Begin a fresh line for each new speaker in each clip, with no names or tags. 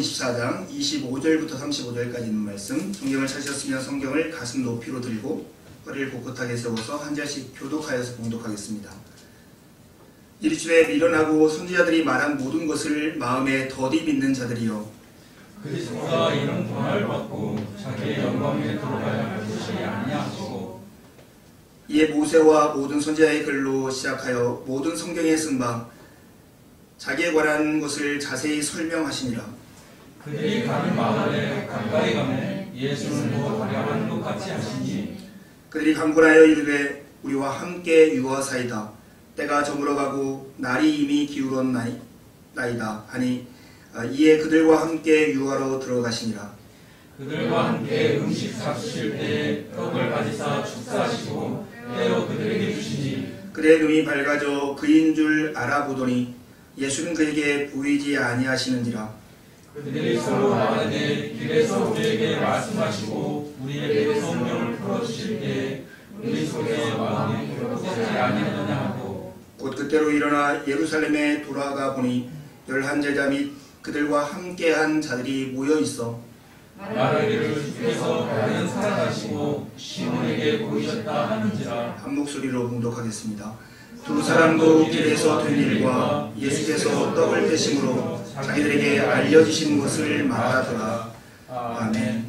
24장 25절부터 35절까지 있는 말씀, 성경을 찾으셨으면 성경을 가슴 높이로 들고 허리를 꼿꼿하게 세워서 한 절씩 교독하여서 봉독하겠습니다. 이르시되 미련하고 선지자들이 말한 모든 것을 마음에 더디 믿는 자들이여,
그리스도가 이런 고난을 받고 자기의 영광에 들어가야 할 것이 아니하시고,
이에 모세와 모든 선지자의 글로 시작하여 모든 성경에 쓴 바 자기에 관한 것을 자세히 설명하시니라.
그들이 가는 마을에 가까이 가매 예수는 더 다량한 것 같이 하시니,
그들이 강군하여 이르되 우리와 함께 유하사이다. 때가 저물어가고 날이 이미 기울었나이다 하니, 이에 그들과 함께 유하로 들어가시니라.
그들과 함께 음식 잡수실 때에 떡을 가지사 축사하시고 떼어 그들에게 주시니,
그의 눈이 밝아져 그인 줄 알아보더니 예수는 그에게 보이지 아니하시는지라.
그들이 서로 말하되 길에서 우리에게 말씀하시고 우리에게 성령을 풀어주실 때에 우리 속에 마음이 그렇지 아니하느냐 하고,
곧 그때로 일어나 예루살렘에 돌아가 보니 11제자 및 그들과 함께한 자들이 모여 있어
말하기를 주께서 다른 살아가시고 시몬에게 보이셨다 하는지라.
한 목소리로 봉독하겠습니다. 두 사람도 길에서 된 일과 예수께서 떡을 떼심으로 자기들에게 알려주신 것을 말하더라. 아멘.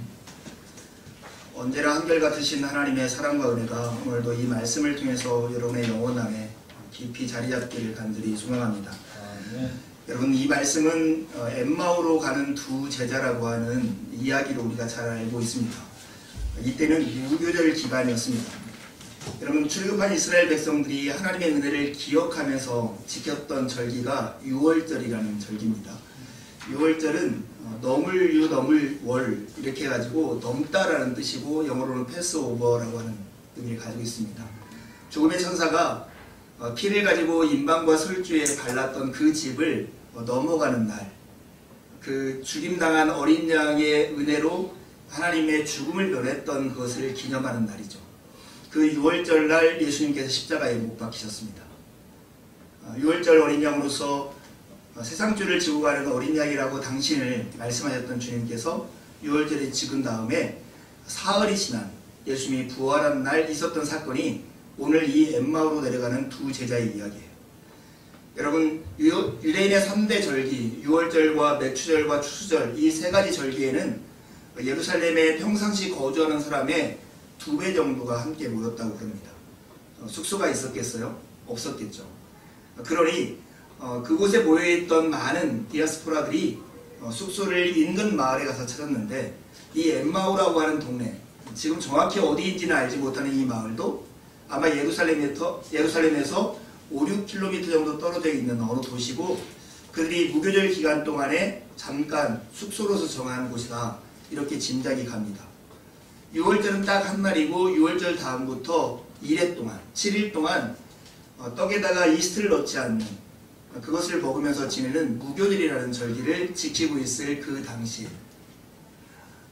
언제나 한결같으신 하나님의 사랑과 은혜가 오늘도 이 말씀을 통해서 여러분의 영혼 안에 깊이 자리 잡기를 간절히 소망합니다. 여러분, 이 말씀은 엠마오로 가는 두 제자라고 하는 이야기로 우리가 잘 알고 있습니다. 이때는 무교절 기간이었습니다. 여러분, 출애굽한 이스라엘 백성들이 하나님의 은혜를 기억하면서 지켰던 절기가 유월절이라는 절기입니다. 유월절은 넘을 월 이렇게 해가지고 넘다라는 뜻이고, 영어로는 패스오버라고 하는 의미를 가지고 있습니다. 죽음의 천사가 피를 가지고 인방과 설주에 발랐던 그 집을 넘어가는 날, 그 죽임당한 어린 양의 은혜로 하나님의 죽음을 면했던 그것을 기념하는 날이죠. 그 6월절 날 예수님께서 십자가에 못 박히셨습니다. 6월절 어린 양으로서 세상죄를 지고 가는 어린 양이라고 당신을 말씀하셨던 주님께서 6월절에 찍은 다음에 사흘이 지난 예수님이 부활한 날 있었던 사건이 오늘 이 엠마오로 내려가는 두 제자의 이야기예요. 여러분, 유대인의 3대 절기, 유월절과 맥추절과 추수절, 이 세 가지 절기에는 예루살렘에 평상시 거주하는 사람의 2배 정도가 함께 모였다고 그럽니다. 숙소가 있었겠어요? 없었겠죠. 그러니 그곳에 모여있던 많은 디아스포라들이 숙소를 인근 마을에 가서 찾았는데, 이 엠마오라고 하는 동네, 지금 정확히 어디인지는 알지 못하는 이 마을도 아마 예루살렘에서 5, 6km 정도 떨어져 있는 어느 도시고, 그들이 무교절 기간 동안에 잠깐 숙소로서 정한 곳이다, 이렇게 짐작이 갑니다. 6월절은 딱 한 날이고, 6월절 다음부터 1회 동안, 7일 동안 떡에다가 이스트를 넣지 않는, 그것을 먹으면서 지내는 무교절이라는 절기를 지키고 있을 그 당시,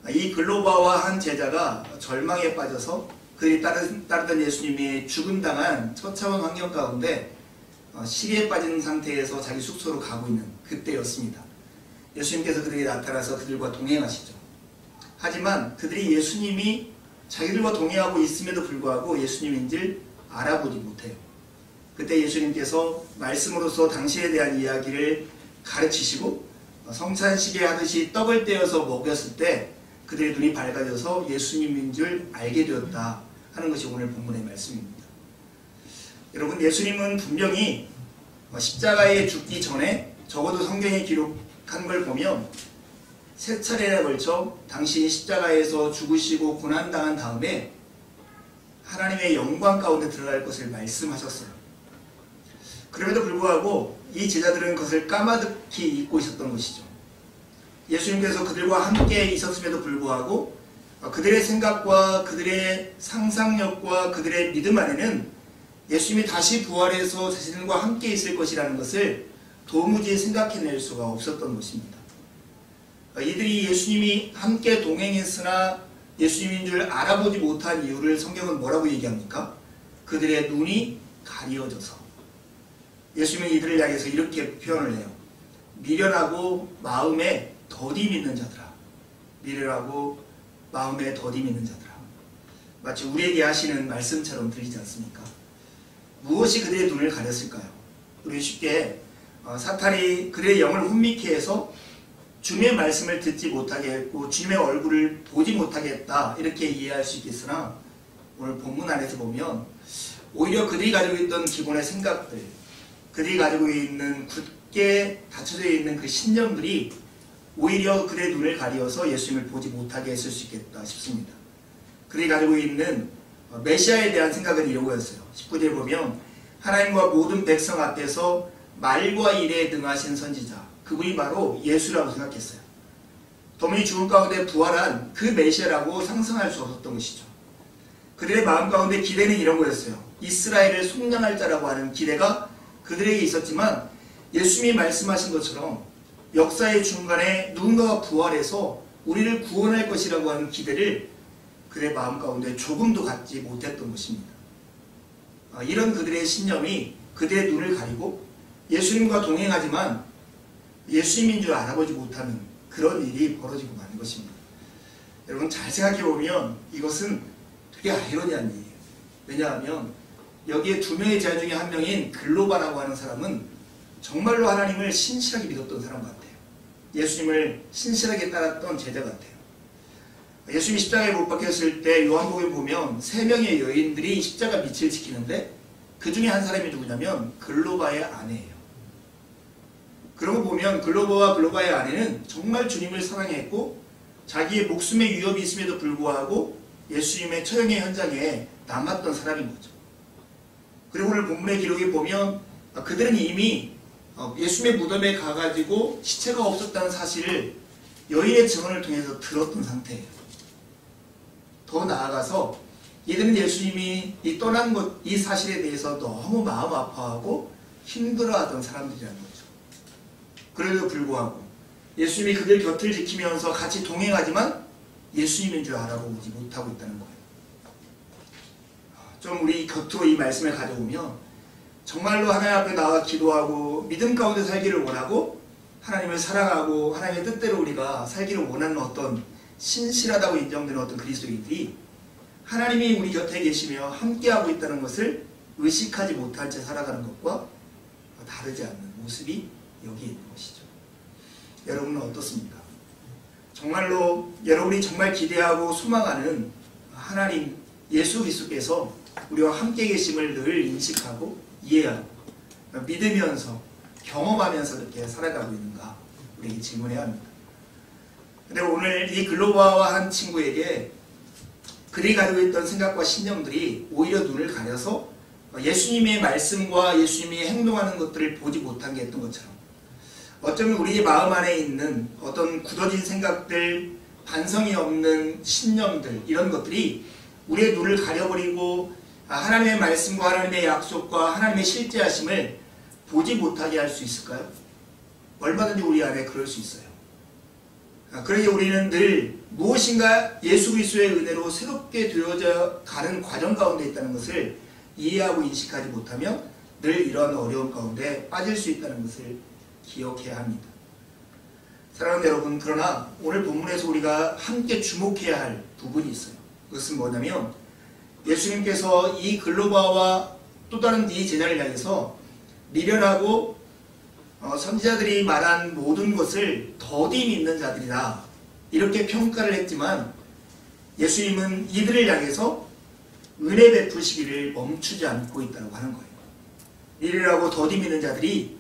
이 글로바와 한 제자가 절망에 빠져서 그들이 따르던 예수님이 죽음당한 처참한 환경 가운데 시리에 빠진 상태에서 자기 숙소로 가고 있는 그때였습니다. 예수님께서 그들에게 나타나서 그들과 동행하시죠. 하지만 그들이 예수님이 자기들과 동행하고 있음에도 불구하고 예수님인 줄 알아보지 못해요. 그때 예수님께서 말씀으로서 당신에 대한 이야기를 가르치시고 성찬식에 하듯이 떡을 떼어서 먹였을 때 그들의 눈이 밝아져서 예수님인 줄 알게 되었다 하는 것이 오늘 본문의 말씀입니다. 여러분, 예수님은 분명히 십자가에 죽기 전에 적어도 성경에 기록한 걸 보면 3차례에 걸쳐 당신이 십자가에서 죽으시고 고난당한 다음에 하나님의 영광 가운데 들어갈 것을 말씀하셨어요. 그럼에도 불구하고 이 제자들은 그것을 까마득히 잊고 있었던 것이죠. 예수님께서 그들과 함께 있었음에도 불구하고 그들의 생각과 그들의 상상력과 그들의 믿음 안에는 예수님이 다시 부활해서 자신들과 함께 있을 것이라는 것을 도무지 생각해낼 수가 없었던 것입니다. 이들이 예수님이 함께 동행했으나 예수님인 줄 알아보지 못한 이유를 성경은 뭐라고 얘기합니까? 그들의 눈이 가리워져서. 예수님은 이들을 향해서 이렇게 표현을 해요. 미련하고 마음에 더디 믿는 자들아, 미련하고 마음에 더디 믿는 자들아. 마치 우리에게 하시는 말씀처럼 들리지 않습니까? 무엇이 그들의 눈을 가렸을까요? 우리 쉽게 사탄이 그들의 영을 혼미케 해서 주님의 말씀을 듣지 못하게 했고 주님의 얼굴을 보지 못하게 했다, 이렇게 이해할 수 있겠으나 오늘 본문 안에서 보면 오히려 그들이 가지고 있던 기본의 생각들, 그들이 가지고 있는 굳게 닫혀져 있는 그 신념들이 오히려 그들의 눈을 가리어서 예수님을 보지 못하게 했을 수 있겠다 싶습니다. 그들이 가지고 있는 메시아에 대한 생각은 이런 거였어요. 19절에 보면 하나님과 모든 백성 앞에서 말과 일에 능하신 선지자, 그분이 바로 예수라고 생각했어요. 도민이 죽은 가운데 부활한 그 메시아라고 상상할 수 없었던 것이죠. 그들의 마음 가운데 기대는 이런 거였어요. 이스라엘을 속량할 자라고 하는 기대가 그들에게 있었지만 예수님이 말씀하신 것처럼 역사의 중간에 누군가가 부활해서 우리를 구원할 것이라고 하는 기대를 그들의 마음 가운데 조금도 갖지 못했던 것입니다. 이런 그들의 신념이 그들의 눈을 가리고 예수님과 동행하지만 예수님인 줄 알아보지 못하는 그런 일이 벌어지고 마는 것입니다. 여러분 잘 생각해보면 이것은 되게 아이러니한 일이에요. 왜냐하면 여기에 두 명의 제자 중에 한 명인 글로바라고 하는 사람은 정말로 하나님을 신실하게 믿었던 사람 같아요. 예수님을 신실하게 따랐던 제자 같아요. 예수님이 십자가에 못 박혔을 때 요한복음에 보면 세 명의 여인들이 십자가 밑을 지키는데 그 중에 한 사람이 누구냐면 글로바의 아내예요. 그러고 보면 글로바의 아내는 정말 주님을 사랑했고 자기의 목숨의 위협이 있음에도 불구하고 예수님의 처형의 현장에 남았던 사람인 거죠. 그리고 오늘 본문의 기록에 보면 그들은 이미 예수님의 무덤에 가가지고 시체가 없었다는 사실을 여인의 증언을 통해서 들었던 상태예요. 더 나아가서 이들은 예수님이 떠난 것, 이 사실에 대해서 너무 마음 아파하고 힘들어하던 사람들이라는 거죠. 그래도 불구하고 예수님이 그들 곁을 지키면서 같이 동행하지만 예수님인 줄 알아보지 못하고 있다는 거예요. 좀 우리 곁으로 이 말씀을 가져오면 정말로 하나님 앞에 나와 기도하고 믿음 가운데 살기를 원하고 하나님을 사랑하고 하나님의 뜻대로 우리가 살기를 원하는 어떤 신실하다고 인정되는 어떤 그리스도인들이 하나님이 우리 곁에 계시며 함께하고 있다는 것을 의식하지 못한 채 살아가는 것과 다르지 않는 모습이 여기에 있는 것이죠. 여러분은 어떻습니까? 정말로 여러분이 정말 기대하고 소망하는 하나님 예수 그리스도께서 우리와 함께 계심을 늘 인식하고 이해하고 믿으면서 경험하면서 이렇게 살아가고 있는가 우리에게 질문해야 합니다. 근데 오늘 이 글로바와 한 친구에게 그들이 가지고 있던 생각과 신념들이 오히려 눈을 가려서 예수님의 말씀과 예수님이 행동하는 것들을 보지 못한 게 했던 것처럼 어쩌면 우리의 마음 안에 있는 어떤 굳어진 생각들, 반성이 없는 신념들, 이런 것들이 우리의 눈을 가려버리고 하나님의 말씀과 하나님의 약속과 하나님의 실제하심을 보지 못하게 할 수 있을까요? 얼마든지 우리 안에 그럴 수 있어요. 그러니 우리는 늘 무엇인가 예수 그리스도의 은혜로 새롭게 되어져 가는 과정 가운데 있다는 것을 이해하고 인식하지 못하면 늘 이러한 어려움 가운데 빠질 수 있다는 것을 기억해야 합니다. 사랑하는 여러분, 그러나 오늘 본문에서 우리가 함께 주목해야 할 부분이 있어요. 그것은 뭐냐면 예수님께서 이 글로바와 또 다른 이 제자를 향해서 미련하고 선지자들이 말한 모든 것을 더디 믿는 자들이다 이렇게 평가를 했지만 예수님은 이들을 향해서 은혜 베푸시기를 멈추지 않고 있다고 하는 거예요. 미련하고 더디 믿는 자들이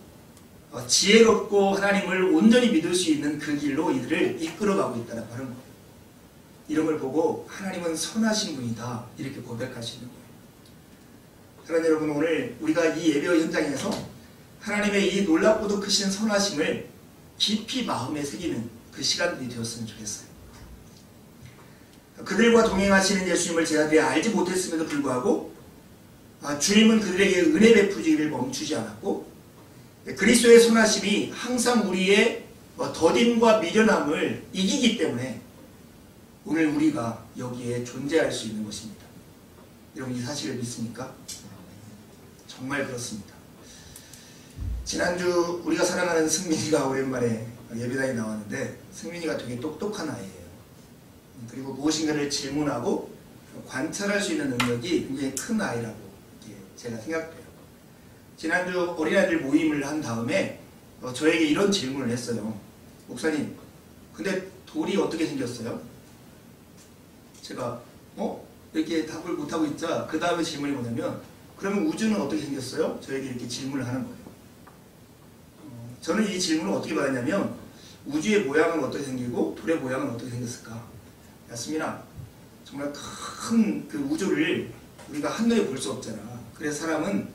지혜롭고 하나님을 온전히 믿을 수 있는 그 길로 이들을 이끌어가고 있다고 하는 거예요. 이런 걸 보고 하나님은 선하신 분이다 이렇게 고백하시는 거예요. 그러나 여러분, 오늘 우리가 이 예배 현장에서 하나님의 이 놀랍고도 크신 선하심을 깊이 마음에 새기는 그 시간들이 되었으면 좋겠어요. 그들과 동행하시는 예수님을 제자들이 알지 못했음에도 불구하고 주님은 그들에게 은혜 베푸기를 멈추지 않았고 그리스도의 선하심이 항상 우리의 더딤과 미련함을 이기기 때문에 오늘 우리가 여기에 존재할 수 있는 것입니다. 여러분, 이 사실을 믿습니까? 정말 그렇습니다. 지난주 우리가 사랑하는 승민이가 오랜만에 예배당에 나왔는데 승민이가 되게 똑똑한 아이예요. 그리고 무엇인가를 질문하고 관찰할 수 있는 능력이 굉장히 큰 아이라고 제가 생각돼요. 지난주 어린아이들 모임을 한 다음에 저에게 이런 질문을 했어요. 목사님, 근데 돌이 어떻게 생겼어요? 제가 이렇게 답을 못하고 있자 그 다음에 질문이 뭐냐면 그러면 우주는 어떻게 생겼어요? 저에게 이렇게 질문을 하는 거예요. 저는 이 질문을 어떻게 받았냐면 우주의 모양은 어떻게 생기고 돌의 모양은 어떻게 생겼을까? 야, 승민아, 정말 큰 그 우주를 우리가 한눈에 볼 수 없잖아. 그래서 사람은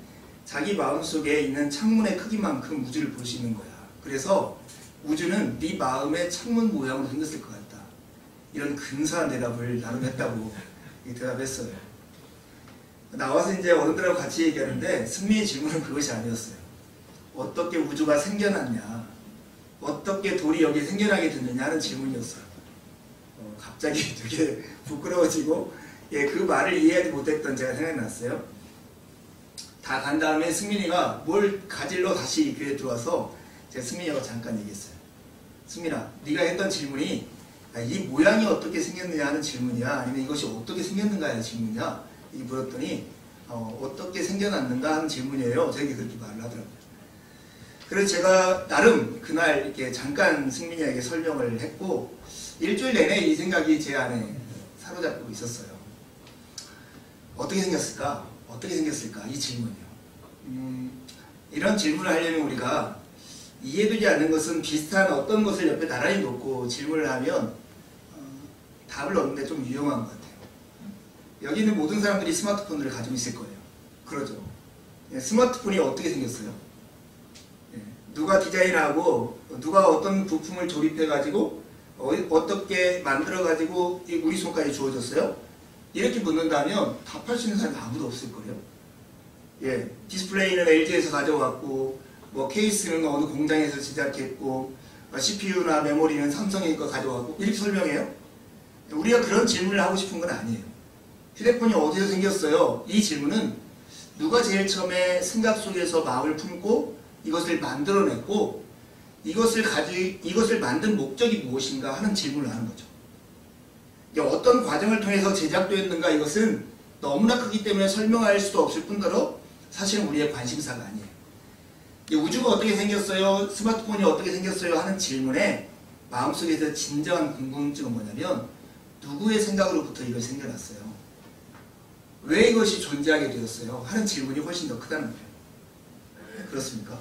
자기 마음속에 있는 창문의 크기만큼 우주를 볼 수 있는 거야. 그래서 우주는 네 마음의 창문 모양으로 생겼을 것 같다. 이런 근사한 대답을 나름 했다고 대답했어요. 나와서 이제 어른들하고 같이 얘기하는데 승민의 질문은 그것이 아니었어요. 어떻게 우주가 생겨났냐, 어떻게 돌이 여기 생겨나게 됐느냐 하는 질문이었어요. 갑자기 되게 부끄러워지고 그 말을 이해하지 못했던 제가 생각났어요. 다 간 다음에 승민이가 뭘 가지러 다시 교회에 들어와서 제가 승민이하고 잠깐 얘기했어요. 승민아, 네가 했던 질문이 이 모양이 어떻게 생겼느냐 하는 질문이야, 아니면 이것이 어떻게 생겼는가 하는 질문이야? 이게 물었더니 어떻게 생겨났는가 하는 질문이에요. 저에게 그렇게 말을 하더라고요. 그래서 제가 나름 그날 이렇게 잠깐 승민이에게 설명을 했고 일주일 내내 이 생각이 제 안에 사로잡고 있었어요. 어떻게 생겼을까? 어떻게 생겼을까? 이 질문이요. 이런 질문을 하려면 우리가 이해되지 않는 것은 비슷한 어떤 것을 옆에 나란히 놓고 질문을 하면 답을 얻는데 좀 유용한 것 같아요. 여기 있는 모든 사람들이 스마트폰을 가지고 있을 거예요. 그러죠. 스마트폰이 어떻게 생겼어요? 누가 디자인하고 누가 어떤 부품을 조립해가지고 어떻게 만들어가지고 우리 손까지 주어졌어요? 이렇게 묻는다면 답할 수 있는 사람이 아무도 없을 거예요. 디스플레이는 LG에서 가져왔고 뭐 케이스는 어느 공장에서 제작했고 CPU나 메모리는 삼성의 거 가져왔고 이렇게 설명해요? 우리가 그런 질문을 하고 싶은 건 아니에요. 휴대폰이 어디서 생겼어요? 이 질문은 누가 제일 처음에 생각 속에서 마음을 품고 이것을 만들어냈고 이것을 만든 목적이 무엇인가 하는 질문을 하는 거죠. 어떤 과정을 통해서 제작되었는가 이것은 너무나 크기 때문에 설명할 수도 없을 뿐더러 사실은 우리의 관심사가 아니에요. 우주가 어떻게 생겼어요? 스마트폰이 어떻게 생겼어요? 하는 질문에 마음속에서 진정한 궁금증은 뭐냐면 누구의 생각으로부터 이것이 생겨났어요? 왜 이것이 존재하게 되었어요? 하는 질문이 훨씬 더 크다는 거예요. 그렇습니까?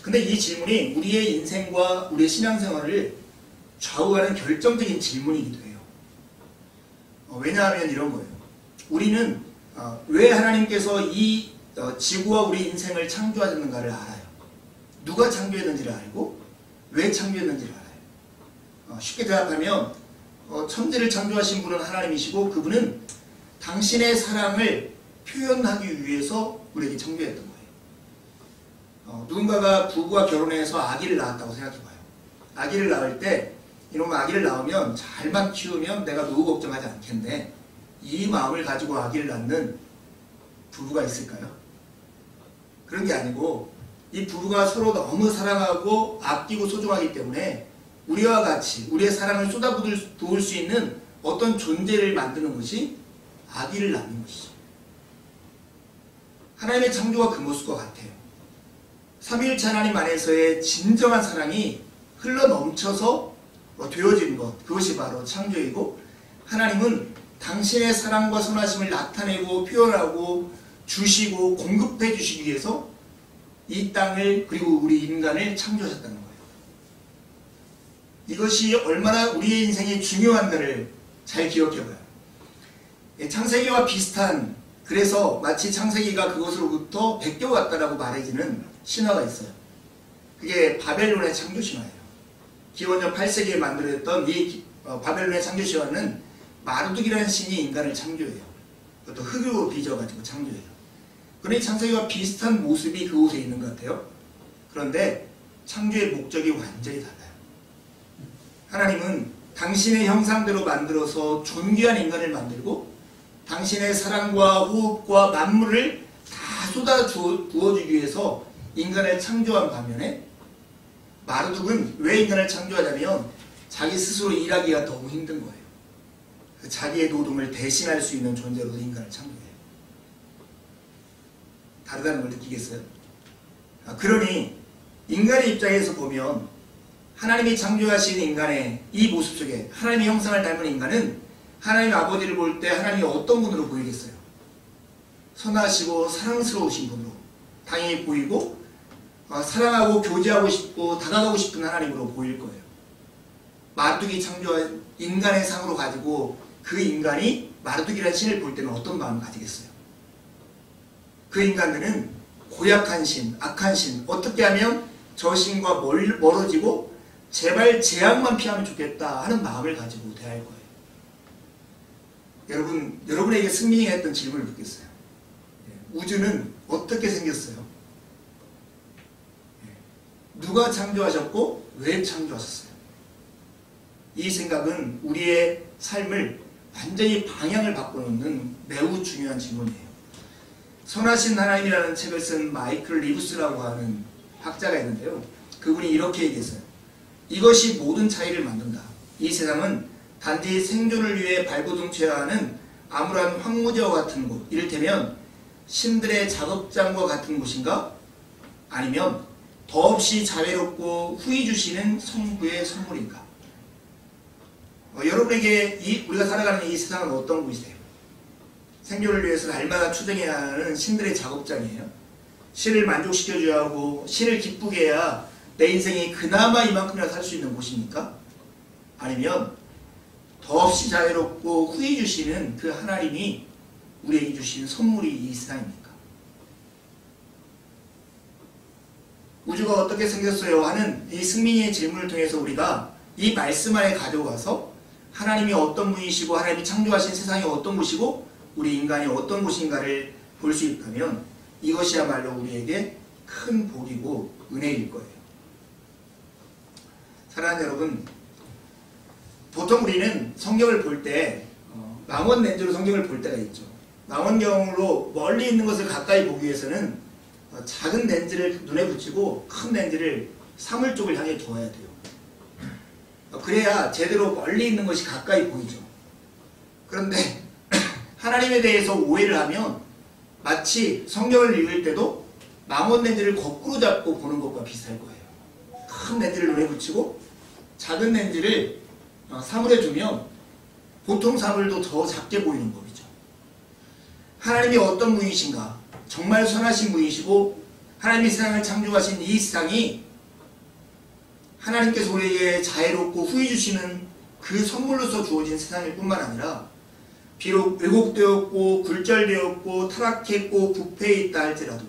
근데 이 질문이 우리의 인생과 우리의 신앙생활을 좌우하는 결정적인 질문이기도 해요. 왜냐하면 이런 거예요. 우리는 왜 하나님께서 이 지구와 우리 인생을 창조하셨는가를 알아요. 누가 창조했는지를 알고 왜 창조했는지를 알아요. 쉽게 대답하면 천지를 창조하신 분은 하나님이시고 그분은 당신의 사랑을 표현하기 위해서 우리에게 창조했던 거예요. 누군가가 부부가 결혼해서 아기를 낳았다고 생각해봐요. 아기를 낳을 때 이놈 아기를 낳으면 잘만 키우면 내가 노후 걱정하지 않겠네. 이 마음을 가지고 아기를 낳는 부부가 있을까요? 그런 게 아니고 이 부부가 서로 너무 사랑하고 아끼고 소중하기 때문에 우리와 같이 우리의 사랑을 쏟아부을 수 있는 어떤 존재를 만드는 것이 아기를 낳는 것이죠. 하나님의 창조가 그 모습과 같아요. 삼위일체 하나님 안에서의 진정한 사랑이 흘러넘쳐서 되어진 것, 그것이 바로 창조이고 하나님은 당신의 사랑과 선하심을 나타내고 표현하고 주시고 공급해 주시기 위해서 이 땅을 그리고 우리 인간을 창조하셨다는 거예요. 이것이 얼마나 우리의 인생에 중요한가를 잘 기억해봐요. 창세기와 비슷한, 그래서 마치 창세기가 그것으로부터 베껴왔다라고 말해지는 신화가 있어요. 그게 바벨론의 창조 신화예요. 기원전 8세기에 만들어졌던 이 바벨론의 창조 신화는 마르둑이라는 신이 인간을 창조해요. 그것도 흙으로 빚어가지고 창조해요. 그런데 창세기와 비슷한 모습이 그곳에 있는 것 같아요. 그런데 창조의 목적이 완전히 달라요. 하나님은 당신의 형상대로 만들어서 존귀한 인간을 만들고 당신의 사랑과 호흡과 만물을 다 쏟아 부어주기 위해서 인간을 창조한 반면에 마르둑은 왜 인간을 창조하냐면 자기 스스로 일하기가 너무 힘든 거예요. 자기의 노동을 대신할 수 있는 존재로서 인간을 창조해요. 다르다는 걸 느끼겠어요? 그러니 인간의 입장에서 보면 하나님이 창조하신 인간의 이 모습 속에 하나님의 형상을 닮은 인간은 하나님 아버지를 볼 때 하나님이 어떤 분으로 보이겠어요? 선하시고 사랑스러우신 분으로 당연히 보이고 사랑하고 교제하고 싶고 다가가고 싶은 하나님으로 보일 거예요. 마르둑이 창조한 인간의 상으로 가지고 그 인간이 마르둑이라는 신을 볼 때는 어떤 마음을 가지겠어요? 그 인간들은 고약한 신, 악한 신, 어떻게 하면 저 신과 멀어지고 제발 재앙만 피하면 좋겠다 하는 마음을 가지고 대할 거예요. 여러분에게 승민이가 했던 질문을 묻겠어요. 우주는 어떻게 생겼어요? 누가 창조하셨고 왜 창조하셨어요? 이 생각은 우리의 삶을 완전히 방향을 바꿔놓는 매우 중요한 질문이에요. 선하신 하나님이라는 책을 쓴 마이클 리브스라고 하는 학자가 있는데요. 그분이 이렇게 얘기했어요. 이것이 모든 차이를 만든다. 이 세상은 단지 생존을 위해 발버둥쳐야 하는 암울한 황무지와 같은 곳, 이를테면 신들의 작업장과 같은 곳인가? 아니면 더없이 자애롭고 후히 주시는 성부의 선물인가? 여러분에게 우리가 살아가는 이 세상은 어떤 곳이세요? 생존을 위해서 날마다 추정해야 하는 신들의 작업장이에요. 신을 만족시켜줘야 하고 신을 기쁘게 해야 내 인생이 그나마 이만큼이나 살 수 있는 곳입니까? 아니면 더없이 자유롭고 후히 주시는 그 하나님이 우리에게 주신 선물이 이 세상입니까? 우주가 어떻게 생겼어요? 하는 이 승민이의 질문을 통해서 우리가 이 말씀 안에 가져와서 하나님이 어떤 분이시고 하나님이 창조하신 세상이 어떤 곳이고 우리 인간이 어떤 곳인가를 볼 수 있다면 이것이야말로 우리에게 큰 복이고 은혜일 거예요. 사랑하는 여러분, 보통 우리는 성경을 볼 때 망원 렌즈로 성경을 볼 때가 있죠. 망원경으로 멀리 있는 것을 가까이 보기 위해서는 작은 렌즈를 눈에 붙이고 큰 렌즈를 사물 쪽을 향해 둬야 돼요. 그래야 제대로 멀리 있는 것이 가까이 보이죠. 그런데 하나님에 대해서 오해를 하면 마치 성경을 읽을 때도 망원 렌즈를 거꾸로 잡고 보는 것과 비슷할 거예요. 큰 렌즈를 눈에 붙이고 작은 렌즈를 사물에 두면 보통 사물도 더 작게 보이는 법이죠. 하나님이 어떤 분이신가? 정말 선하신 분이시고 하나님이 세상을 창조하신 이 세상이 하나님께서 우리에게 자애롭고 후히 주시는 그 선물로서 주어진 세상일 뿐만 아니라 비록 왜곡되었고 굴절되었고 타락했고 부패해 있다 할지라도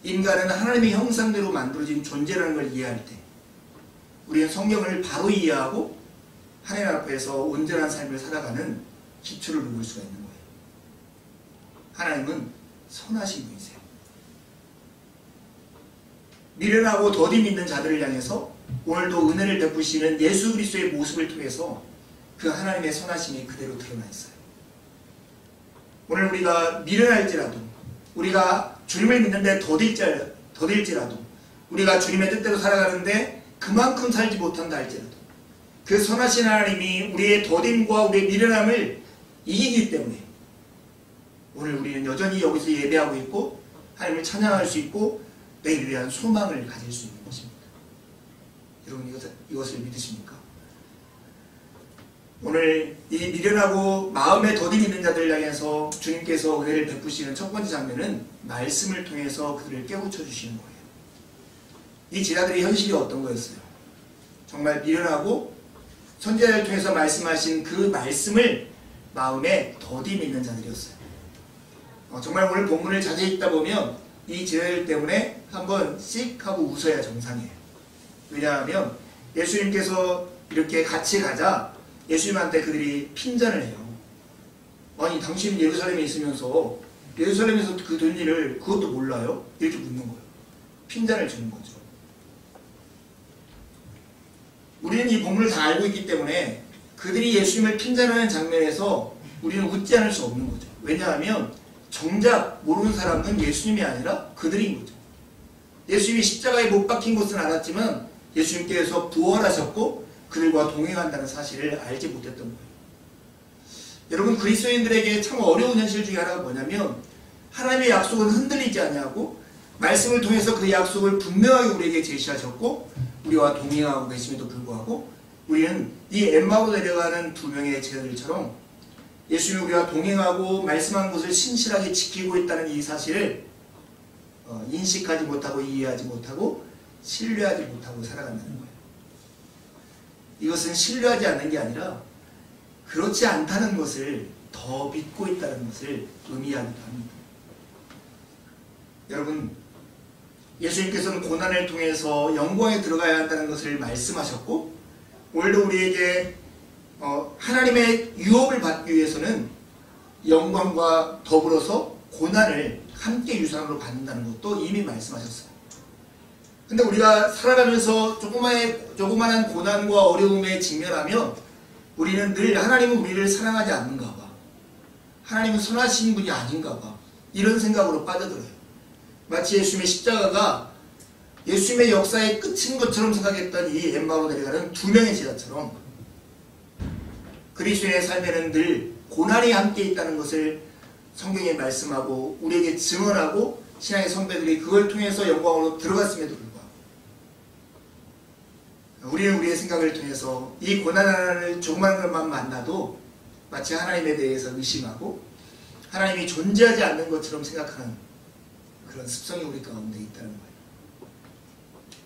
인간은 하나님의 형상대로 만들어진 존재라는 걸 이해할 때 우리는 성경을 바로 이해하고 하나님 앞에서 온전한 삶을 살아가는 기초를 놓을 수가 있는 거예요. 하나님은 선하신 분이세요. 미련하고 더디 믿는 자들을 향해서 오늘도 은혜를 베푸시는 예수 그리스도의 모습을 통해서 그 하나님의 선하심이 그대로 드러나 있어요. 오늘 우리가 미련할지라도 우리가 주님을 믿는데 더딜지라도 우리가 주님의 뜻대로 살아가는데 그만큼 살지 못한다 할지라도 그 선하신 하나님이 우리의 더딤과 우리의 미련함을 이기기 때문에 오늘 우리는 여전히 여기서 예배하고 있고 하나님을 찬양할 수 있고 내일을 위한 소망을 가질 수 있는 것입니다. 여러분 이것을 믿으십니까? 오늘 이 미련하고 마음에 더딘 있는 자들을 향해서 주님께서 은혜를 베푸시는 첫 번째 장면은 말씀을 통해서 그들을 깨우쳐 주시는 거예요. 이 제자들의 현실이 어떤 거였어요? 정말 미련하고 선지자를 통해서 말씀하신 그 말씀을 마음에 더디 믿는 자들이었어요. 정말 오늘 본문을 자세히 읽다 보면 이 제자들 때문에 한번 씩 하고 웃어야 정상이에요. 왜냐하면 예수님께서 이렇게 같이 가자 예수님한테 그들이 핀잔을 해요. 아니 당신 예루살렘에 있으면서 예루살렘에서 그 된 일을 그것도 몰라요? 이렇게 묻는 거예요. 핀잔을 주는 거죠. 우리는 이 본문을 다 알고 있기 때문에 그들이 예수님을 핀잔하는 장면에서 우리는 웃지 않을 수 없는 거죠. 왜냐하면 정작 모르는 사람은 예수님이 아니라 그들인 거죠. 예수님이 십자가에 못 박힌 것은 알았지만 예수님께서 부활하셨고 그들과 동행한다는 사실을 알지 못했던 거예요. 여러분, 그리스도인들에게 참 어려운 현실 중에 하나가 뭐냐면 하나님의 약속은 흔들리지 아니하고 말씀을 통해서 그 약속을 분명하게 우리에게 제시하셨고 우리와 동행하고 계심에도 불구하고 우리는 이 엠마오로 내려가는 두 명의 제자들처럼 예수님이 우리와 동행하고 말씀한 것을 신실하게 지키고 있다는 이 사실을 인식하지 못하고 이해하지 못하고 신뢰하지 못하고 살아간다는 거예요. 이것은 신뢰하지 않는 게 아니라 그렇지 않다는 것을 더 믿고 있다는 것을 의미하기도 합니다. 여러분, 예수님께서는 고난을 통해서 영광에 들어가야 한다는 것을 말씀하셨고 오늘도 우리에게 하나님의 유업을 받기 위해서는 영광과 더불어서 고난을 함께 유산으로 받는다는 것도 이미 말씀하셨어요. 근데 우리가 살아가면서 조그마한 고난과 어려움에 직면하며 우리는 늘 하나님은 우리를 사랑하지 않는가 봐, 하나님은 선하신 분이 아닌가 봐, 이런 생각으로 빠져들어요. 마치 예수님의 십자가가 예수님의 역사의 끝인 것처럼 생각했던 이 엠마오로 내려가는 두 명의 제자처럼 그리스도인의 삶에는 늘 고난이 함께 있다는 것을 성경에 말씀하고 우리에게 증언하고 신앙의 선배들이 그걸 통해서 영광으로 들어갔음에도 불구하고 우리는 우리의 생각을 통해서 이 고난을 조그만 것만 만나도 마치 하나님에 대해서 의심하고 하나님이 존재하지 않는 것처럼 생각하는 그런 습성이 우리 가운데 있다는 거예요.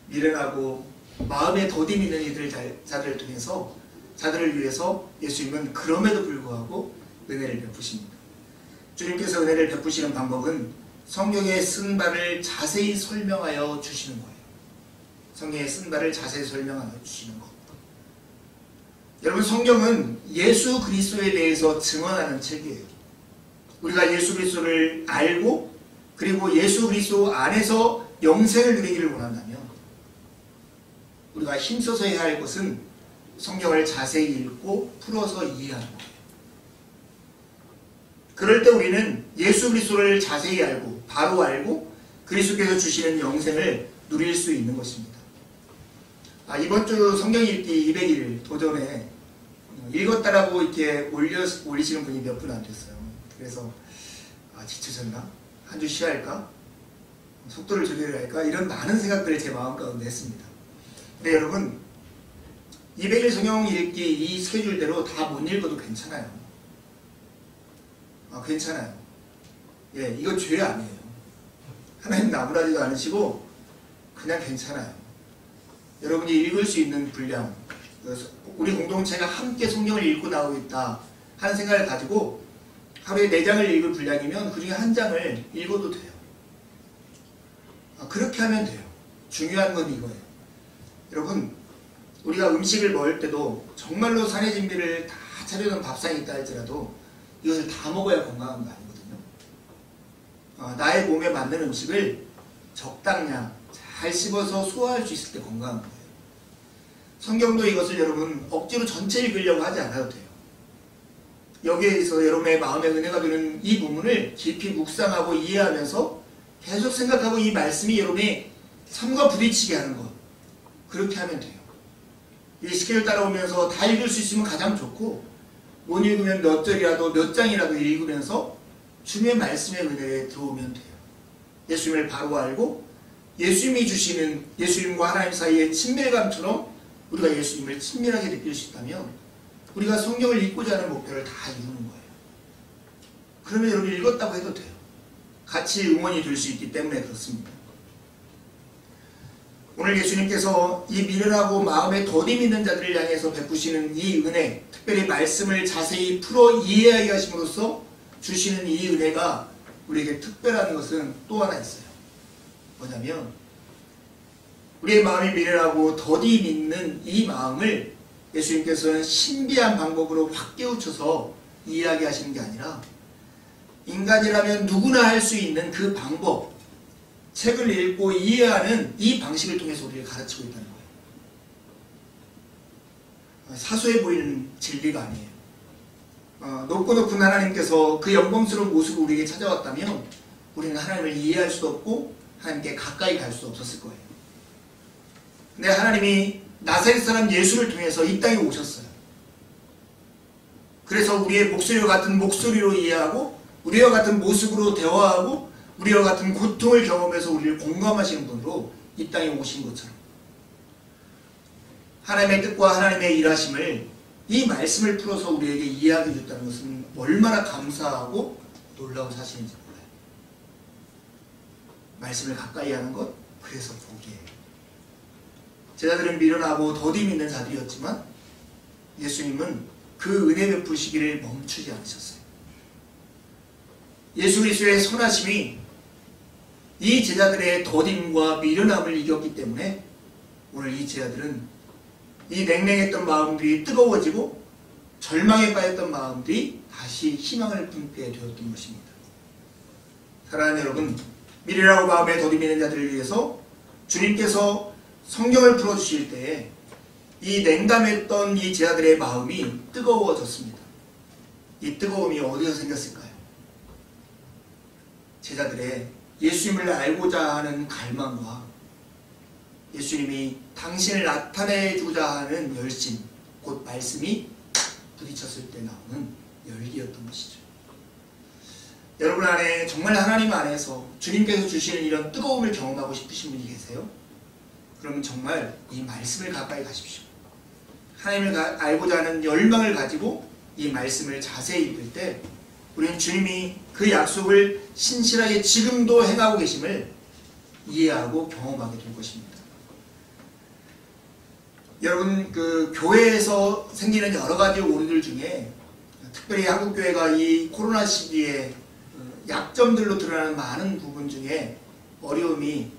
미련하고 마음에 더디 믿는 이들 자들을 통해서 자들을 위해서 예수님은 그럼에도 불구하고 은혜를 베푸십니다. 주님께서 은혜를 베푸시는 방법은 성경에 쓴 바를 자세히 설명하여 주시는 거예요. 성경에 쓴 바를 자세히 설명하여 주시는 것. 여러분, 성경은 예수 그리스도에 대해서 증언하는 책이에요. 우리가 예수 그리스도를 알고 그리고 예수 그리스도 안에서 영생을 누리기를 원한다면 우리가 힘써서 해야 할 것은 성경을 자세히 읽고 풀어서 이해하는 거예요. 그럴 때 우리는 예수 그리스도를 자세히 알고 바로 알고 그리스도께서 주시는 영생을 누릴 수 있는 것입니다. 이번 주 성경 읽기 200일 도전에 읽었다라고 이렇게 올리시는 분이 몇 분 안 됐어요. 그래서 지쳐졌나? 한 주 쉬할까? 속도를 줄여야 할까? 이런 많은 생각들을 제 마음 가운데 했습니다. 근데 여러분, 200일 성경 읽기 이 스케줄대로 다 못 읽어도 괜찮아요. 괜찮아요. 예, 이거 죄 아니에요. 하나님 나무라지도 않으시고 그냥 괜찮아요. 여러분이 읽을 수 있는 분량, 우리 공동체가 함께 성경을 읽고 나오고 있다 하는 생각을 가지고 하루에 4장을 읽을 분량이면 그 중에 1장을 읽어도 돼요. 그렇게 하면 돼요. 중요한 건 이거예요. 여러분, 우리가 음식을 먹을 때도 정말로 산의 진미를 다 차려놓은 밥상이 있다 할지라도 이것을 다 먹어야 건강한 거 아니거든요. 나의 몸에 맞는 음식을 적당량 잘 씹어서 소화할 수 있을 때 건강한 거예요. 성경도 이것을 여러분 억지로 전체 읽으려고 하지 않아도 돼요. 여기에서 여러분의 마음에 은혜가 되는 이 부분을 깊이 묵상하고 이해하면서 계속 생각하고 이 말씀이 여러분의 삶과 부딪히게 하는 것, 그렇게 하면 돼요. 이 스케줄 따라오면서 다 읽을 수 있으면 가장 좋고 못 읽으면 몇 절이라도 몇 장이라도 읽으면서 주님의 말씀의 은혜에 들어오면 돼요. 예수님을 바로 알고 예수님이 주시는 예수님과 하나님 사이의 친밀감처럼 우리가 예수님을 친밀하게 느낄 수 있다면 우리가 성경을 읽고자 하는 목표를 다 이루는 거예요. 그러면 여러분 읽었다고 해도 돼요. 같이 응원이 될 수 있기 때문에 그렇습니다. 오늘 예수님께서 이 미련하고 마음에 더디 믿는 자들을 향해서 베푸시는 이 은혜, 특별히 말씀을 자세히 풀어 이해하게 하심으로써 주시는 이 은혜가 우리에게 특별한 것은 또 하나 있어요. 뭐냐면 우리의 마음이 미련하고 더디 믿는 이 마음을 예수님께서는 신비한 방법으로 확 깨우쳐서 이해하게 하시는 게 아니라 인간이라면 누구나 할 수 있는 그 방법, 책을 읽고 이해하는 이 방식을 통해서 우리를 가르치고 있다는 거예요. 사소해 보이는 진리가 아니에요. 높고 높은 하나님께서 그 영광스러운 모습을 우리에게 찾아왔다면 우리는 하나님을 이해할 수도 없고 하나님께 가까이 갈 수 없었을 거예요. 근데 하나님이 나사렛 사람 예수를 통해서 이 땅에 오셨어요. 그래서 우리의 목소리와 같은 목소리로 이해하고 우리와 같은 모습으로 대화하고 우리와 같은 고통을 경험해서 우리를 공감하시는 분으로 이 땅에 오신 것처럼 하나님의 뜻과 하나님의 일하심을 이 말씀을 풀어서 우리에게 이해하게 줬다는 것은 얼마나 감사하고 놀라운 사실인지 몰라요. 말씀을 가까이 하는 것, 그래서 복이에요. 제자들은 미련하고 더디 믿는 자들이었지만 예수님은 그 은혜 베푸시기를 멈추지 않으셨어요. 예수 그리스도의 선하심이 이 제자들의 더딤과 미련함을 이겼기 때문에 오늘 이 제자들은 이 냉랭했던 마음들이 뜨거워지고 절망에 빠졌던 마음들이 다시 희망을 품게 되었던 것입니다. 사랑하는 여러분, 미련하고 마음에 더디미는 자들을 위해서 주님께서 성경을 풀어주실 때에 이 냉담했던 이 제자들의 마음이 뜨거워졌습니다. 이 뜨거움이 어디서 생겼을까요? 제자들의 예수님을 알고자 하는 갈망과 예수님이 당신을 나타내주자 하는 열심, 곧 말씀이 부딪혔을 때 나오는 열기였던 것이죠. 여러분 안에 정말 하나님 안에서 주님께서 주시는 이런 뜨거움을 경험하고 싶으신 분이 계세요? 그러면 정말 이 말씀을 가까이 가십시오. 하나님을 알고자 하는 열망을 가지고 이 말씀을 자세히 읽을 때 우리는 주님이 그 약속을 신실하게 지금도 행하고 계심을 이해하고 경험하게 될 것입니다. 여러분, 그 교회에서 생기는 여러 가지 오류들 중에 특별히 한국교회가 이 코로나 시기에 약점들로 드러나는 많은 부분 중에 어려움이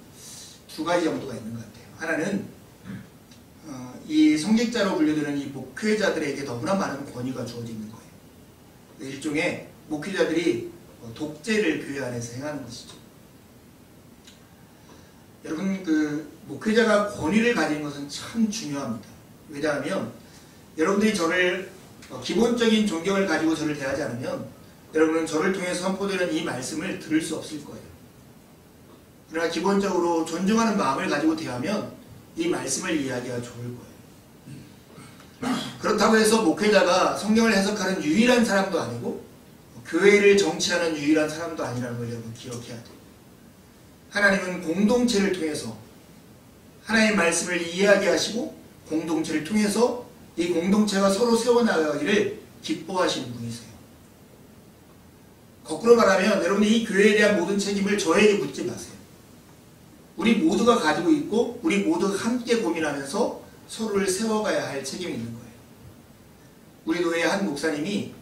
두 가지 정도가 있는 것 같아요. 하나는 이 성직자로 분류되는 이 목회자들에게 너무나 많은 권위가 주어져 있는 거예요. 일종의 목회자들이 독재를 교회 안에서 행하는 것이죠. 여러분, 그 목회자가 권위를 가지는 것은 참 중요합니다. 왜냐하면 여러분들이 저를 기본적인 존경을 가지고 저를 대하지 않으면 여러분은 저를 통해 선포되는 이 말씀을 들을 수 없을 거예요. 그러나 기본적으로 존중하는 마음을 가지고 대하면 이 말씀을 이해하기가 좋을 거예요. 그렇다고 해서 목회자가 성경을 해석하는 유일한 사람도 아니고 교회를 정치하는 유일한 사람도 아니라는 걸 여러분 기억해야 돼요. 하나님은 공동체를 통해서 하나님의 말씀을 이해하게 하시고 공동체를 통해서 이 공동체가 서로 세워나가기를 기뻐하시는 분이세요. 거꾸로 말하면 여러분이 이 교회에 대한 모든 책임을 저에게 묻지 마세요. 우리 모두가 가지고 있고 우리 모두가 함께 고민하면서 서로를 세워가야 할 책임이 있는 거예요. 우리 교회의 한 목사님이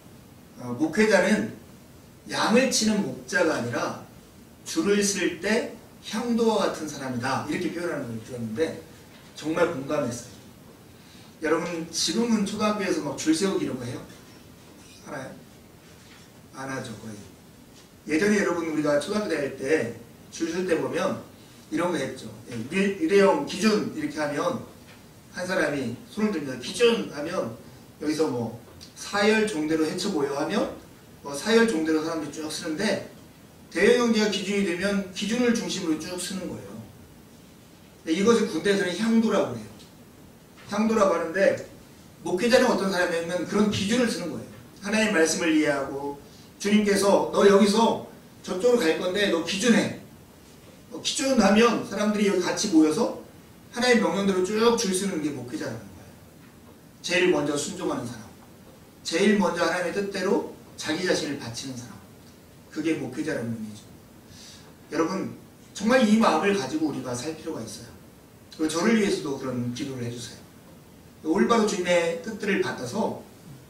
목회자는 양을 치는 목자가 아니라 줄을 쓸 때 향도와 같은 사람이다, 이렇게 표현하는 걸 들었는데 정말 공감했어요. 여러분 지금은 초등학교에서 막 줄 세우기 이런 거 해요? 알아요? 안 하죠, 거의. 예전에 여러분 우리가 초등학교 다닐 때 줄 쓸 때 보면 이런 거 했죠. 일회용 기준 이렇게 하면 한 사람이 손을 들면서 기준 하면 여기서 뭐 사열 종대로 해쳐 보여 하면 사열 종대로 사람들이 쭉 쓰는데 대형경제가 기준이 되면 기준을 중심으로 쭉 쓰는 거예요. 이것을 군대에서는 향도라고 해요. 향도라고 하는데 목회자는 어떤 사람이냐면 그런 기준을 쓰는 거예요. 하나님의 말씀을 이해하고 주님께서 너 여기서 저쪽으로 갈 건데 너 기준해. 기준하면 사람들이 여기 같이 모여서 하나님의 명령대로 쭉 줄 서는 게 목회자라는 거예요. 제일 먼저 순종하는 사람, 제일 먼저 하나님의 뜻대로 자기 자신을 바치는 사람, 그게 목회자라는 의미죠. 여러분 정말 이 마음을 가지고 우리가 살 필요가 있어요. 그리고 저를 위해서도 그런 기도를 해주세요. 올바로 주님의 뜻들을 받아서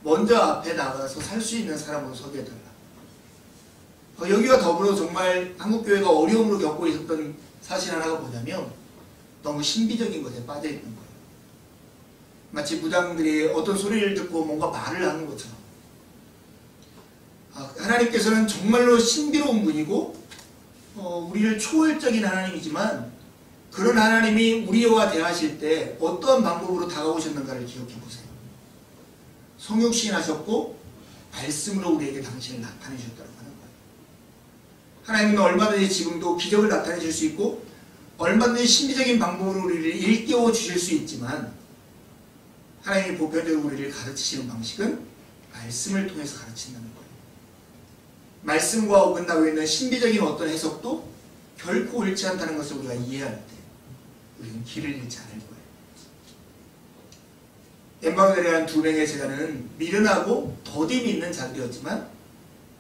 먼저 앞에 나가서 살 수 있는 사람으로 서게 해달라. 여기와 더불어 정말 한국교회가 어려움으로 겪고 있었던 사실 하나가 뭐냐면 너무 신비적인 것에 빠져있는 거예요. 마치 무당들이 어떤 소리를 듣고 뭔가 말을 하는 것처럼 하나님께서는 정말로 신비로운 분이고 우리를 초월적인 하나님이지만 그런 하나님이 우리와 대하실 때 어떠한 방법으로 다가오셨는가를 기억해 보세요. 성육신 하셨고 말씀으로 우리에게 당신을 나타내셨다고 하는 거예요. 하나님은 얼마든지 지금도 기적을 나타내실 수 있고 얼마든지 신비적인 방법으로 우리를 일깨워 주실 수 있지만 하나님이 보편적으로 우리를 가르치시는 방식은 말씀을 통해서 가르친다는 거예요. 말씀과 어긋나고 있는 신비적인 어떤 해석도 결코 옳지 않다는 것을 우리가 이해할 때 우리는 길을 잃지 않을 거예요. 엠마누엘이라는 두 명의 제자는 미련하고 더딤이 있는 자들이었지만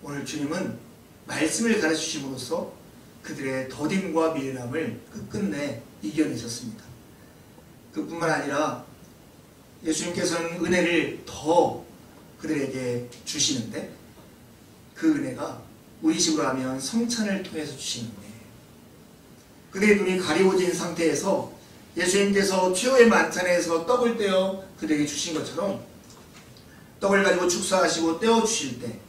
오늘 주님은 말씀을 가르치심으로써 그들의 더딤과 미련함을 끝끝내 이겨내셨습니다. 그뿐만 아니라 예수님께서는 은혜를 더 그들에게 주시는데 그 은혜가 우리 식으로 하면 성찬을 통해서 주시는 은혜예요. 그들의 눈이 가리워진 상태에서 예수님께서 최후의 만찬에서 떡을 떼어 그들에게 주신 것처럼 떡을 가지고 축사하시고 떼어 주실 때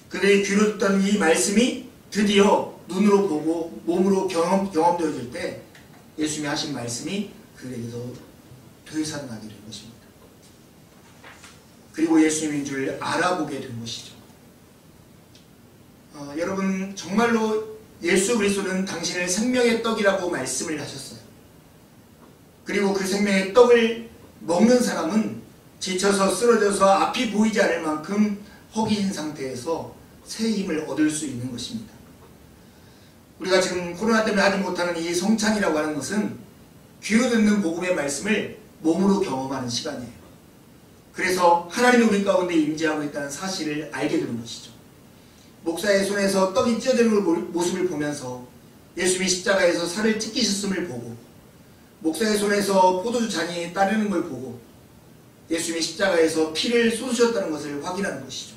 그들이 귀로 듣던 이 말씀이 드디어 눈으로 보고 몸으로 경험되어질 때 예수님이 하신 말씀이 그들에게서 되살아나게 된 것입니다. 그리고 예수님인 줄 알아보게 된 것이죠. 여러분 정말로 예수 그리스도는 당신을 생명의 떡이라고 말씀을 하셨어요. 그리고 그 생명의 떡을 먹는 사람은 지쳐서 쓰러져서 앞이 보이지 않을 만큼 허기진 상태에서 새 힘을 얻을 수 있는 것입니다. 우리가 지금 코로나 때문에 하지 못하는 이 성찬이라고 하는 것은 귀로 듣는 복음의 말씀을 몸으로 경험하는 시간이에요. 그래서 하나님이 우리 가운데 임재하고 있다는 사실을 알게 되는 것이죠. 목사의 손에서 떡이 찢어지는 모습을 보면서 예수님이 십자가에서 살을 찢기셨음을 보고 목사의 손에서 포도주 잔이 따르는 걸 보고 예수님이 십자가에서 피를 쏟으셨다는 것을 확인하는 것이죠.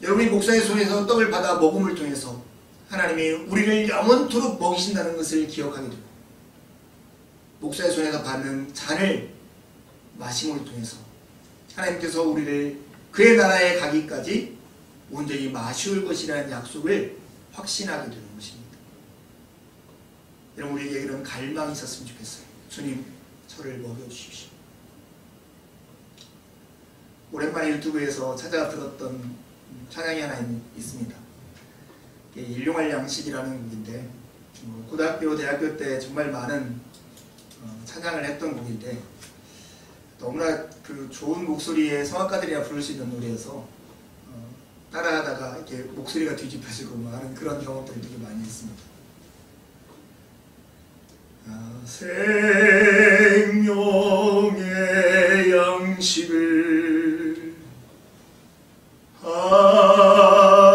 여러분이 목사의 손에서 떡을 받아 먹음을 통해서 하나님이 우리를 영원토록 먹이신다는 것을 기억하게 되고 목사의 손에서 받는 잔을 마심을 통해서 하나님께서 우리를 그의 나라에 가기까지 온전히 마시올 것이라는 약속을 확신하게 되는 것입니다. 여러분 우리에게 이런 갈망이 있었으면 좋겠어요. 주님 저를 먹여주십시오. 오랜만에 유튜브에서 찾아 들었던 찬양이 하나 있습니다. 일용할 양식이라는 곡인데 고등학교, 대학교 때 정말 많은 찬양을 했던 곡인데 너무나 그 좋은 목소리의 성악가들이나 부를 수 있는 노래여서 따라하다가 이렇게 목소리가 뒤집혀지고 하는 그런 경험들을 되게 많이 했습니다. 생명의 양식을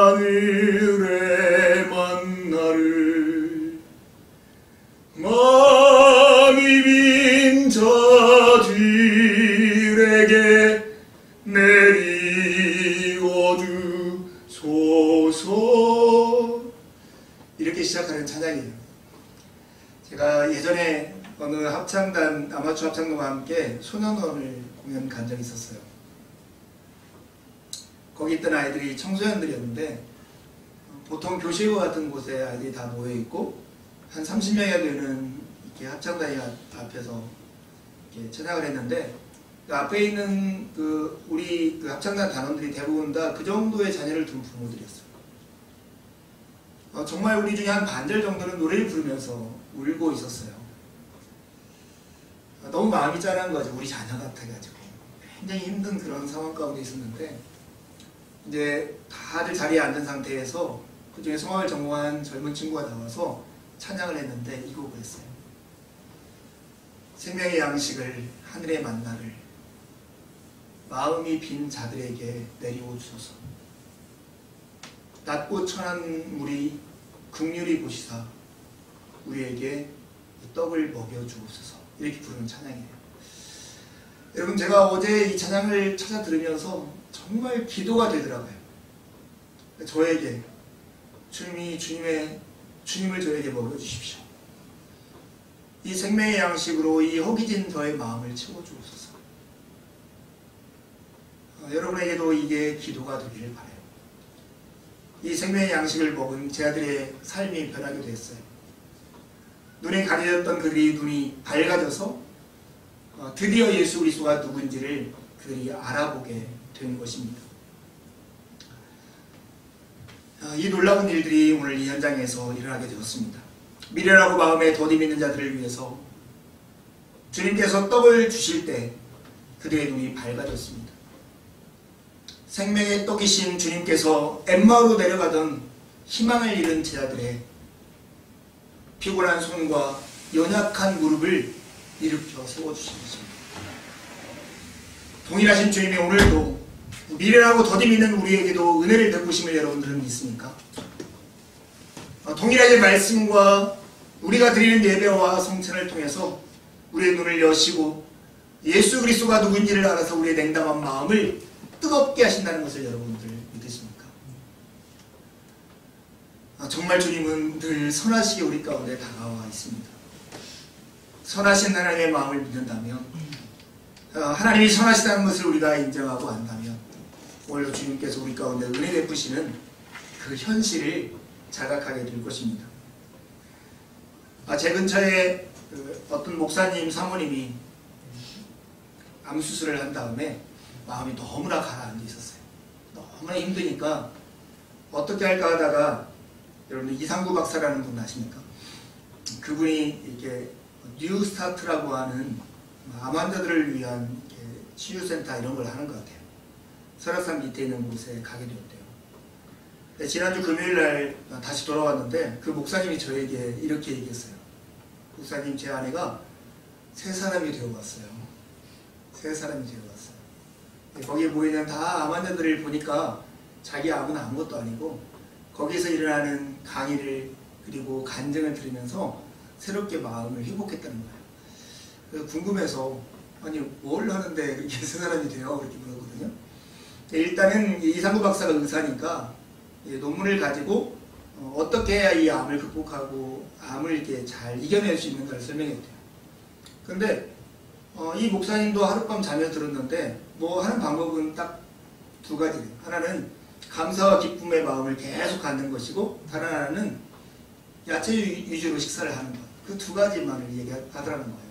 하늘의 만나를 마음이 빈 자들에게 내리워 주소서. 이렇게 시작하는 찬양이에요. 제가 예전에 어느 합창단, 아마추어 합창단과 함께 소년원을 공연 간 적이 있었어요. 거기 있던 아이들이 청소년들이었는데 보통 교실과 같은 곳에 아이들이 다 모여있고 한 30명이 되는 이렇게 합창단이 앞에서 이렇게 찬양을 했는데 그 앞에 있는 우리 합창단 단원들이 대부분 다 그 정도의 자녀를 둔 부모들이었어요. 정말 우리 중에 한 반절 정도는 노래를 부르면서 울고 있었어요. 너무 마음이 짠한 거죠. 우리 자녀 같아가지고 굉장히 힘든 그런 상황 가운데 있었는데 이제 다들 자리에 앉은 상태에서 그 중에 성악을 전공한 젊은 친구가 나와서 찬양을 했는데 이 곡을 했어요. 생명의 양식을 하늘의 만나를 마음이 빈 자들에게 내리워 주소서. 낮고 천한 물이 긍휼히 보시사 우리에게 떡을 먹여 주옵소서. 이렇게 부르는 찬양이에요. 여러분 제가 어제 이 찬양을 찾아 들으면서 정말 기도가 되더라고요. 저에게 주님을 저에게 먹여 주십시오. 이 생명의 양식으로 이 허기진 저의 마음을 채워 주옵소서. 여러분에게도 이게 기도가 되기를 바라요. 이 생명의 양식을 먹은 제 아들의 삶이 변하게 됐어요. 눈이 가려졌던 그들이 눈이 밝아져서 드디어 예수 그리스도가 누군지를 그들이 알아보게 되는 것입니다. 이 놀라운 일들이 오늘 이 현장에서 일어나게 되었습니다. 미련하고 마음에 더디 믿는 자들을 위해서 주님께서 떡을 주실 때 그들의 눈이 밝아졌습니다. 생명의 떡이신 주님께서 엠마오로 내려가던 희망을 잃은 제자들의 피곤한 손과 연약한 무릎을 일으켜 세워주신 것입니다. 동일하신 주님이 오늘도 미련하고 더디 믿는 우리에게도 은혜를 베푸심을 여러분들은 믿습니까? 동일하게 말씀과 우리가 드리는 예배와 성찬을 통해서 우리의 눈을 여시고 예수 그리스도가 누구인지를 알아서 우리의 냉담한 마음을 뜨겁게 하신다는 것을 여러분들 믿으십니까? 정말 주님은 늘 선하시게 우리 가운데 다가와 있습니다. 선하신 하나님의 마음을 믿는다면, 하나님이 선하시다는 것을 우리가 인정하고 안다면 오늘도 주님께서 우리 가운데 은혜 베푸시는 그 현실을 자각하게 될 것입니다. 제 근처에 어떤 목사님 사모님이 암 수술을 한 다음에 마음이 너무나 가라앉아 있었어요. 너무나 힘드니까 어떻게 할까 하다가, 여러분 이상구 박사라는 분 아십니까? 그분이 이렇게 뉴스타트라고 하는 암 환자들을 위한 치유센터 이런 걸 하는 것 같아요. 설악산 밑에 있는 곳에 가게 되었대요. 지난주 금요일날 다시 돌아왔는데 그 목사님이 저에게 이렇게 얘기했어요. 목사님, 제 아내가 새 사람이 되어왔어요. 새 사람이 되어왔어요. 거기에 모이는 다 암 환자들을 보니까 자기 암은 아무것도 아니고 거기서 일어나는 강의를 그리고 간증을 들으면서 새롭게 마음을 회복했다는 거예요. 궁금해서 아니 뭘 하는데 이렇게 새 사람이 돼요? 그렇게 물었거든요. 일단은 이상구 박사가 의사니까 논문을 가지고 어떻게 해야 이 암을 극복하고 암을 이렇게 잘 이겨낼 수 있는가를 설명했대요. 근데 이 목사님도 하룻밤 자며 들었는데 뭐 하는 방법은 딱 두 가지예요. 하나는 감사와 기쁨의 마음을 계속 갖는 것이고, 다른 하나는 야채 위주로 식사를 하는 것. 그 두 가지만을 얘기하더라는 거예요.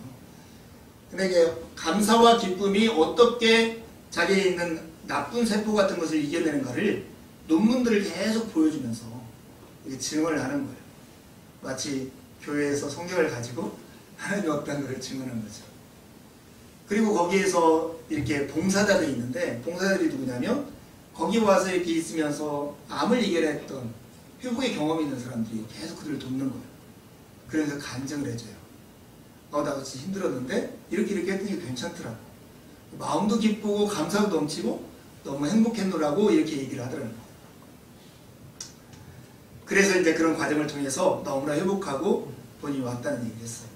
근데 이게 감사와 기쁨이 어떻게 자기에 있는 나쁜 세포 같은 것을 이겨내는가를 논문들을 계속 보여주면서 증언을 하는 거예요. 마치 교회에서 성경을 가지고 하나님이 없다는 것을 증언한 거죠. 그리고 거기에서 이렇게 봉사자들이 있는데, 봉사자들이 누구냐면 거기 와서 이렇게 있으면서 암을 이겨냈던 회복의 경험이 있는 사람들이 계속 그들을 돕는 거예요. 그래서 간증을 해줘요. 나 진짜 힘들었는데 이렇게 했더니 괜찮더라고. 마음도 기쁘고 감사도 넘치고 너무 행복했노라고 이렇게 얘기를 하더라는 거예요. 그래서 이제 그런 과정을 통해서 너무나 회복하고 본인이 왔다는 얘기를 했어요.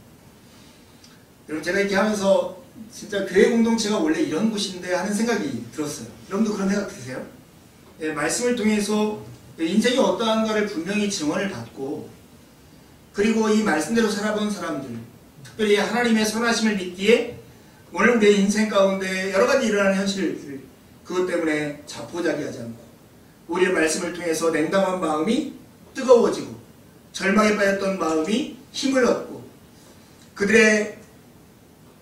여러분, 제가 이렇게 하면서 진짜 교회 공동체가 원래 이런 곳인데 하는 생각이 들었어요. 여러분도 그런 생각 드세요? 말씀을 통해서 인생이 어떠한가를 분명히 증언을 받고, 그리고 이 말씀대로 살아본 사람들, 특별히 하나님의 선하심을 믿기에 오늘 우리의 인생 가운데 여러 가지 일어나는 현실들, 그것 때문에 자포자기하지 않고 우리의 말씀을 통해서 냉담한 마음이 뜨거워지고 절망에 빠졌던 마음이 힘을 얻고 그들의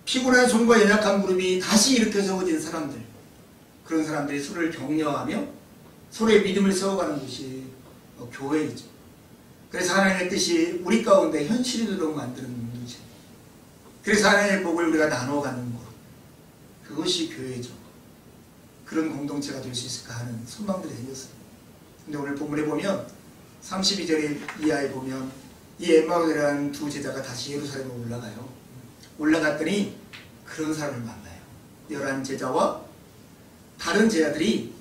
피곤한 손과 연약한 무릎이 다시 일으켜 세워진 사람들, 그런 사람들이 서로를 격려하며 서로의 믿음을 세워가는 곳이 교회이죠. 그래서 하나님의 뜻이 우리 가운데 현실이 되도록 만드는 문제, 그래서 하나님의 복을 우리가 나눠가는 곳, 그것이 교회죠. 그런 공동체가 될 수 있을까 하는 소망들이 생겼어요. 근데 오늘 본문에 보면 32절 이하에 보면 이 엠마오라는 두 제자가 다시 예루살렘으로 올라가요. 올라갔더니 그런 사람을 만나요. 11제자와 다른 제자들이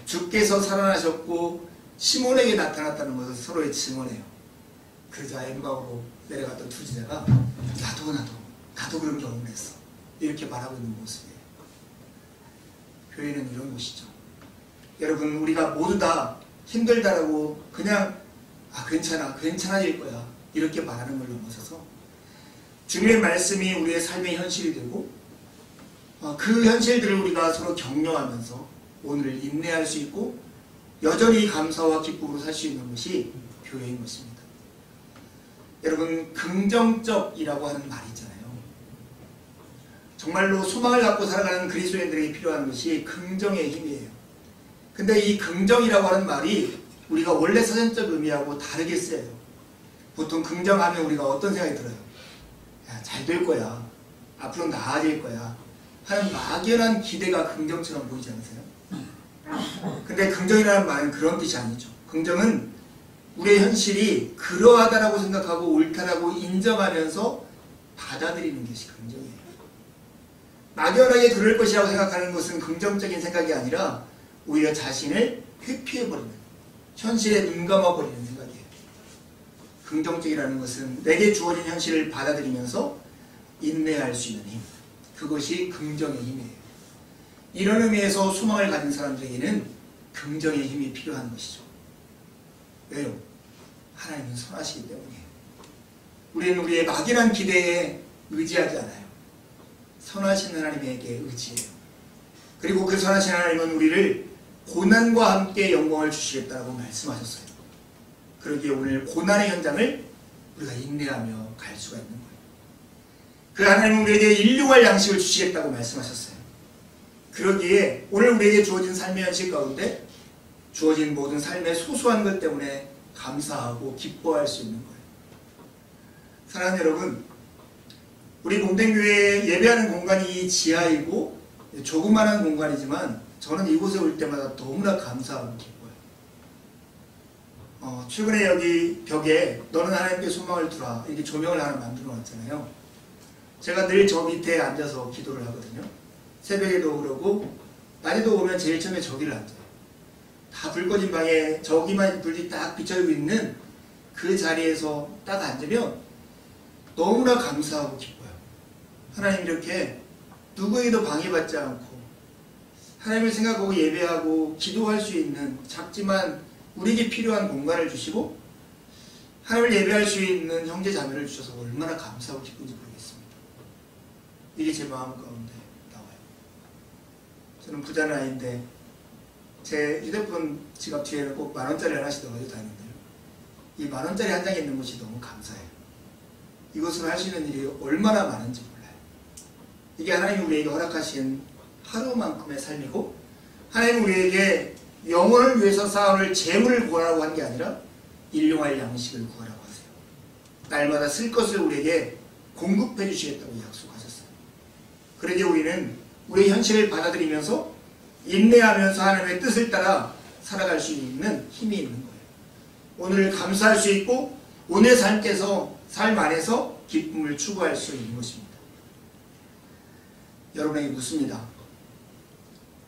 주께서 살아나셨고 시몬에게 나타났다는 것을 서로의 증언해요. 그러자 엠마오로 내려갔던 두 제자가 나도 그런 경험을 했어, 이렇게 말하고 있는 모습이에요. 교회는 이런 곳이죠. 여러분, 우리가 모두 다 힘들다라고 그냥 괜찮아질 거야 이렇게 말하는 걸 넘어서서 주님의 말씀이 우리의 삶의 현실이 되고 그 현실들을 우리가 서로 격려하면서 오늘을 인내할 수 있고 여전히 감사와 기쁨으로 살 수 있는 것이 교회인 것입니다. 여러분, 긍정적이라고 하는 말이 있잖아요. 정말로 소망을 갖고 살아가는 그리스도인들에게 필요한 것이 긍정의 힘이에요. 근데 이 긍정이라고 하는 말이 우리가 원래 사전적 의미하고 다르게 쓰여요. 보통 긍정하면 우리가 어떤 생각이 들어요? 야, 잘 될 거야. 앞으로 나아질 거야. 하는 막연한 기대가 긍정처럼 보이지 않으세요? 근데 긍정이라는 말은 그런 뜻이 아니죠. 긍정은 우리의 현실이 그러하다라고 생각하고 옳다라고 인정하면서 받아들이는 것이 긍정이에요. 막연하게 그럴 것이라고 생각하는 것은 긍정적인 생각이 아니라 오히려 자신을 회피해버리는, 현실에 눈감아버리는 생각이에요. 긍정적이라는 것은 내게 주어진 현실을 받아들이면서 인내할 수 있는 힘, 그것이 긍정의 힘이에요. 이런 의미에서 소망을 가진 사람들에게는 긍정의 힘이 필요한 것이죠. 왜요? 하나님은 선하시기 때문이에요. 우리는 우리의 막연한 기대에 의지하지 않아요. 선하신 하나님에게 의지해요. 그리고 그 선하신 하나님은 우리를 고난과 함께 영광을 주시겠다고 말씀하셨어요. 그러기에 오늘 고난의 현장을 우리가 인내하며 갈 수가 있는 거예요. 그 하나님은 우리에게 일용할 양식을 주시겠다고 말씀하셨어요. 그러기에 오늘 우리에게 주어진 삶의 현실 가운데 주어진 모든 삶의 소소한 것 때문에 감사하고 기뻐할 수 있는 거예요. 사랑하는 여러분, 우리 몸된교회 예배하는 공간이 지하이고 조그마한 공간이지만 저는 이곳에 올 때마다 너무나 감사하고 기뻐요. 최근에 여기 벽에 너는 하나님께 소망을 두라 이렇게 조명을 하나 만들어 놨잖아요. 제가 늘 저 밑에 앉아서 기도를 하거든요. 새벽에도 그러고 낮에도 오면 제일 처음에 저기를 앉아요. 다 불 꺼진 방에 저기만 불이 딱 비춰지고 있는 그 자리에서 딱 앉으면 너무나 감사하고 기뻐요. 하나님 이렇게 누구에게도 방해받지 않고 하나님을 생각하고 예배하고 기도할 수 있는 작지만 우리에게 필요한 공간을 주시고 하나님을 예배할 수 있는 형제 자매를 주셔서 얼마나 감사하고 기쁜지 모르겠습니다. 이게 제 마음 가운데 나와요. 저는 부자는 아닌데 제 휴대폰 지갑 뒤에는 꼭 10,000원짜리 하나씩 넣어서 다니는데요. 이 10,000원짜리 한 장이 있는 것이 너무 감사해요. 이것을 할 수 있는 일이 얼마나 많은지 몰라요. 이게 하나님 우리에게 허락하신 하루만큼의 삶이고 하나님 우리에게 영혼을 위해서 쌓아놓을 재물을 구하라고 한 게 아니라 일용할 양식을 구하라고 하세요. 날마다 쓸 것을 우리에게 공급해 주시겠다고 약속하셨어요. 그러기에 우리는 우리의 현실을 받아들이면서 인내하면서 하나님의 뜻을 따라 살아갈 수 있는 힘이 있는 거예요. 오늘 감사할 수 있고 오늘 삶 안에서 기쁨을 추구할 수 있는 것입니다. 여러분에게 묻습니다.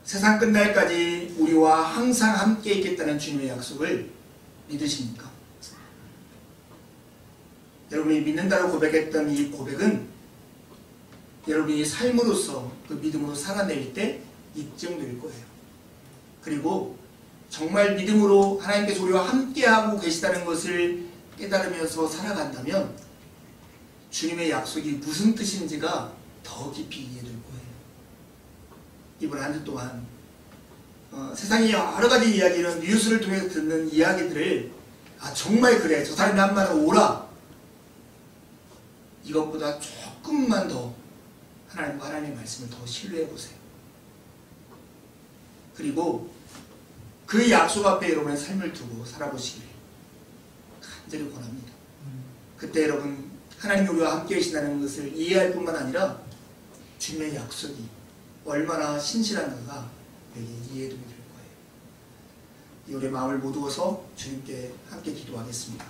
세상 끝날까지 우리와 항상 함께 있겠다는 주님의 약속을 믿으십니까? 여러분이 믿는다고 고백했던 이 고백은 여러분이 삶으로서 그 믿음으로 살아낼 때 입증될 거예요. 그리고 정말 믿음으로 하나님께서 우리와 함께하고 계시다는 것을 깨달으면서 살아간다면 주님의 약속이 무슨 뜻인지가 더 깊이 이해될 거예요. 이번 한 주 동안 세상의 여러 가지 이야기는 뉴스를 통해서 듣는 이야기들을 정말 그래 저 사람이 한 말은 오라 이것보다 조금만 더 하나님과 하나님의 말씀을 더 신뢰해 보세요. 그리고 그 약속 앞에 여러분의 삶을 두고 살아보시길 간절히 권합니다. 그때 여러분 하나님이 우리와 함께 계신다는 것을 이해할 뿐만 아니라 주님의 약속이 얼마나 신실한가가 우리에게 이해도 될 거예요. 우리의 마음을 모두어서 주님께 함께 기도하겠습니다.